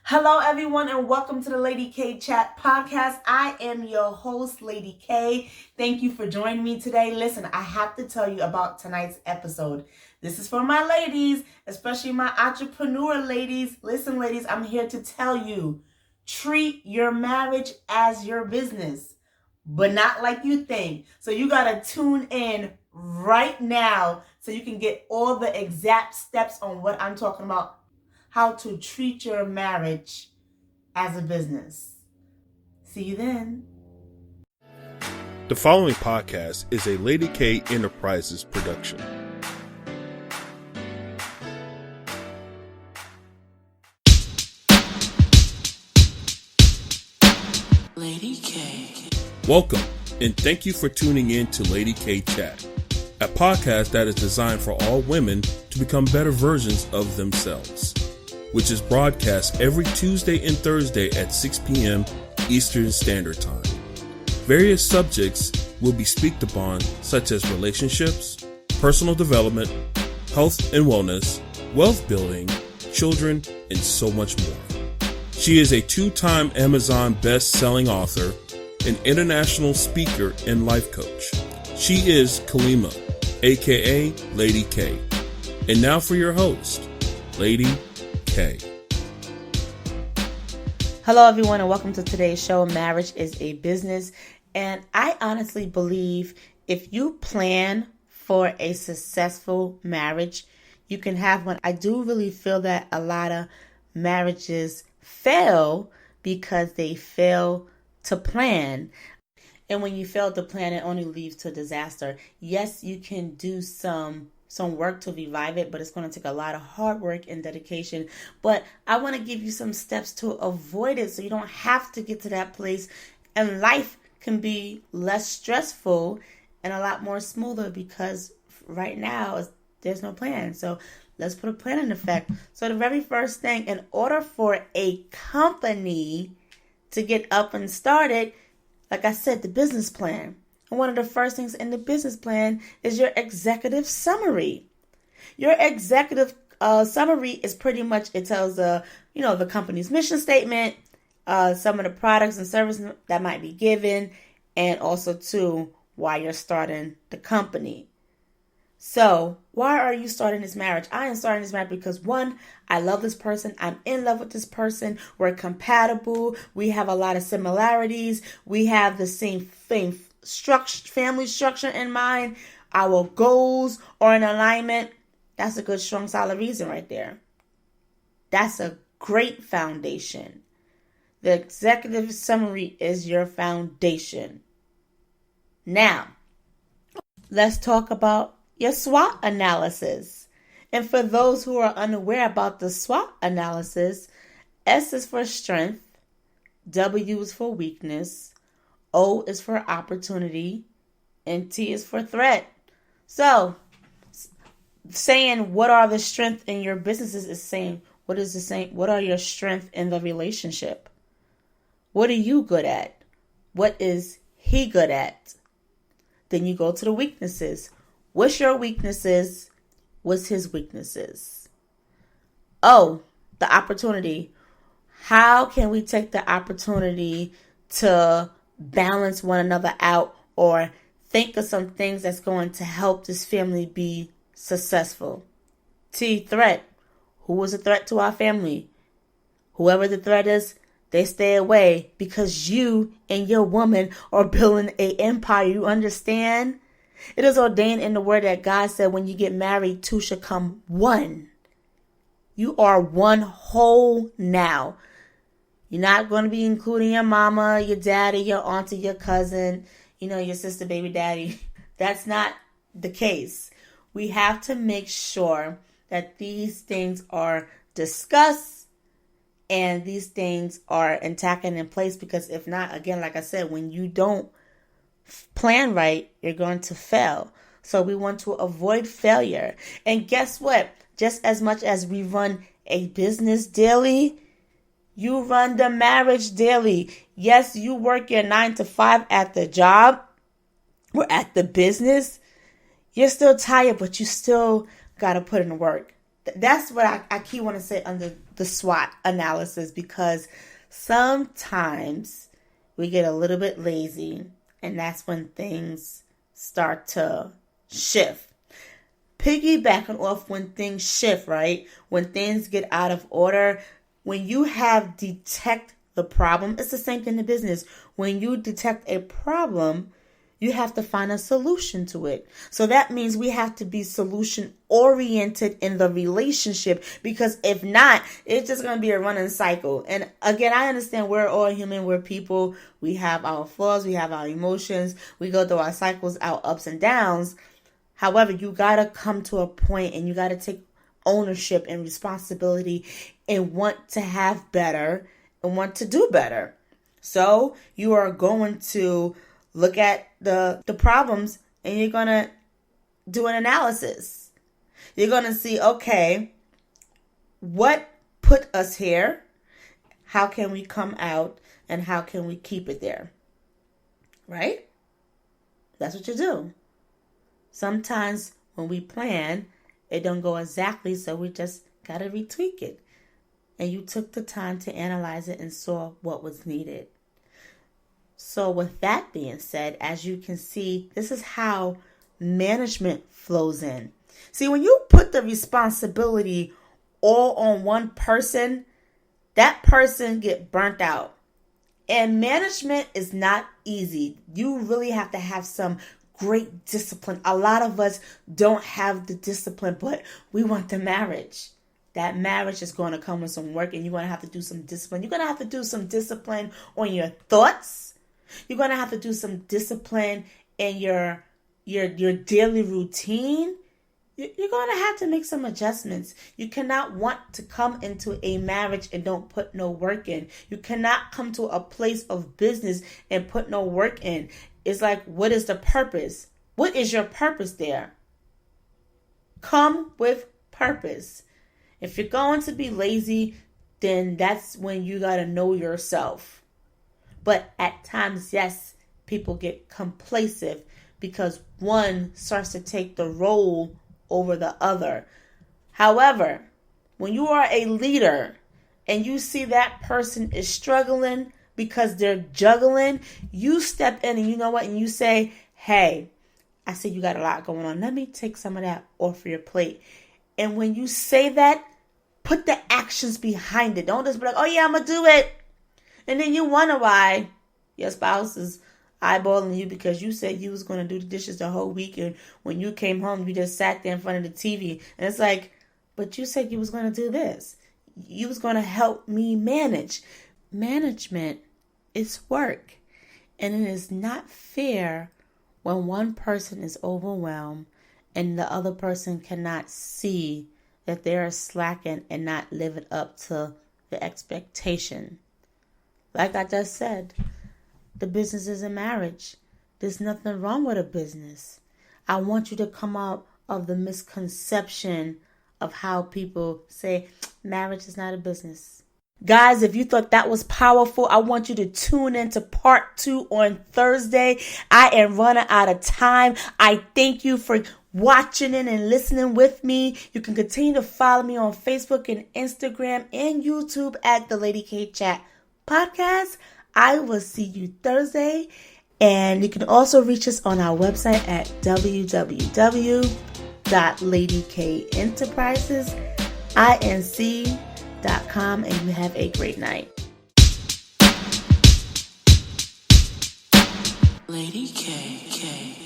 Hello, everyone, and welcome to the Lady K Chat Podcast. I am your host, Lady K. Thank you for joining me today. Listen, I have to tell you about tonight's episode. This is for my ladies, especially my entrepreneur ladies. Listen, ladies, I'm here to tell you, treat your marriage as your business, but not like you think. So you got to tune in right now so you can get all the exact steps on what I'm talking about, how to treat your marriage as a business. See you then. The following podcast is a Lady K Enterprises production. Lady K. Welcome, and thank you for tuning in to Lady K Chat, a podcast that is designed for all women to become better versions of themselves, which is broadcast every Tuesday and Thursday at 6 p.m. Eastern Standard Time. Various subjects will be speaked upon, such as relationships, personal development, health and wellness, wealth building, children, and so much more. She is a two-time Amazon best-selling author, an international speaker, and life coach. She is Kalima, aka Lady K. And now for your host, Lady K. Hello, everyone, and welcome to today's show. Marriage is a business, and I honestly believe if you plan for a successful marriage, you can have one. I do really feel that a lot of marriages fail because they fail to plan. And when you fail to plan, it only leads to disaster. Yes, you can do some work to revive it, but it's going to take a lot of hard work and dedication. But I want to give you some steps to avoid it so you don't have to get to that place, and life can be less stressful and a lot more smoother because right now there's no plan. So let's put a plan in effect. So the very first thing, in order for a company to get up and started, like I said, the business plan. And one of the first things in the business plan is your executive summary. Your executive summary is pretty much, it tells the company's mission statement, some of the products and services that might be given, and also too why you're starting the company. So, why are you starting this marriage? I am starting this marriage because, one, I love this person. I'm in love with this person. We're compatible. We have a lot of similarities. We have the same family structure in mind. Our goals are in alignment. That's a good, strong, solid reason right there. That's a great foundation. The executive summary is your foundation. Now, let's talk about your SWOT analysis. And for those who are unaware about the SWOT analysis, S is for strength, W is for weakness, O is for opportunity, and T is for threat. So, saying what are the strengths in your businesses is saying what are your strengths in the relationship? What are you good at? What is he good at? Then you go to the weaknesses. What's your weaknesses? What's his weaknesses? Oh, the opportunity. How can we take the opportunity to balance one another out or think of some things that's going to help this family be successful? T, threat. Who is a threat to our family? Whoever the threat is, they stay away because you and your woman are building an empire. You understand? It is ordained in the word that God said when you get married, two should come one. You are one whole now. You're not going to be including your mama, your daddy, your auntie, your cousin, your sister, baby daddy. That's not the case. We have to make sure that these things are discussed and these things are intact and in place, because if not, again, like I said, when you don't plan right, you're going to fail. So we want to avoid failure. And guess what? Just as much as we run a business daily, you run the marriage daily. Yes, you work your 9 to 5 at the job or at the business. You're still tired, but you still got to put in the work. That's what I keep want to say under the SWOT analysis, because sometimes we get a little bit lazy, and that's when things start to shift. Piggybacking off when things shift, right? When things get out of order, when you have detect the problem, it's the same thing in business. When you detect a problem, you have to find a solution to it. So that means we have to be solution oriented in the relationship, because if not, it's just going to be a running cycle. And again, I understand we're all human. We're people. We have our flaws. We have our emotions. We go through our cycles, our ups and downs. However, you got to come to a point and you got to take ownership and responsibility and want to have better and want to do better. So you are going to look at the problems and you're going to do an analysis. You're going to see, okay, what put us here? How can we come out and how can we keep it there? Right? That's what you do. Sometimes when we plan, it don't go exactly, so we just got to retweak it. And you took the time to analyze it and saw what was needed. So with that being said, as you can see, this is how management flows in. See, when you put the responsibility all on one person, that person get burnt out. And management is not easy. You really have to have some great discipline. A lot of us don't have the discipline, but we want the marriage. That marriage is going to come with some work, and you're going to have to do some discipline. You're going to have to do some discipline on your thoughts. You're going to have to do some discipline in your daily routine. You're going to have to make some adjustments. You cannot want to come into a marriage and don't put no work in. You cannot come to a place of business and put no work in. It's like, what is the purpose? What is your purpose there? Come with purpose. If you're going to be lazy, then that's when you got to know yourself. But at times, yes, people get complacent because one starts to take the role over the other. However, when you are a leader and you see that person is struggling because they're juggling, you step in and you know what? And you say, hey, I see you got a lot going on. Let me take some of that off your plate. And when you say that, put the actions behind it. Don't just be like, oh yeah, I'm going to do it. And then you wonder why your spouse is eyeballing you because you said you was going to do the dishes the whole week. And when you came home, you just sat there in front of the TV. And it's like, but you said you was going to do this. You was going to help me manage. Management is work. And it is not fair when one person is overwhelmed and the other person cannot see that they are slacking and not living up to the expectation. Like I just said, the business is a marriage. There's nothing wrong with a business. I want you to come out of the misconception of how people say marriage is not a business. Guys, if you thought that was powerful, I want you to tune in to part 2 on Thursday. I am running out of time. I thank you for watching in and listening with me. You can continue to follow me on Facebook and Instagram and YouTube at the Lady K Chat Podcast. I will see you Thursday. And you can also reach us on our website at www.ladykenterprisesinc.com, and you have a great night. Lady K.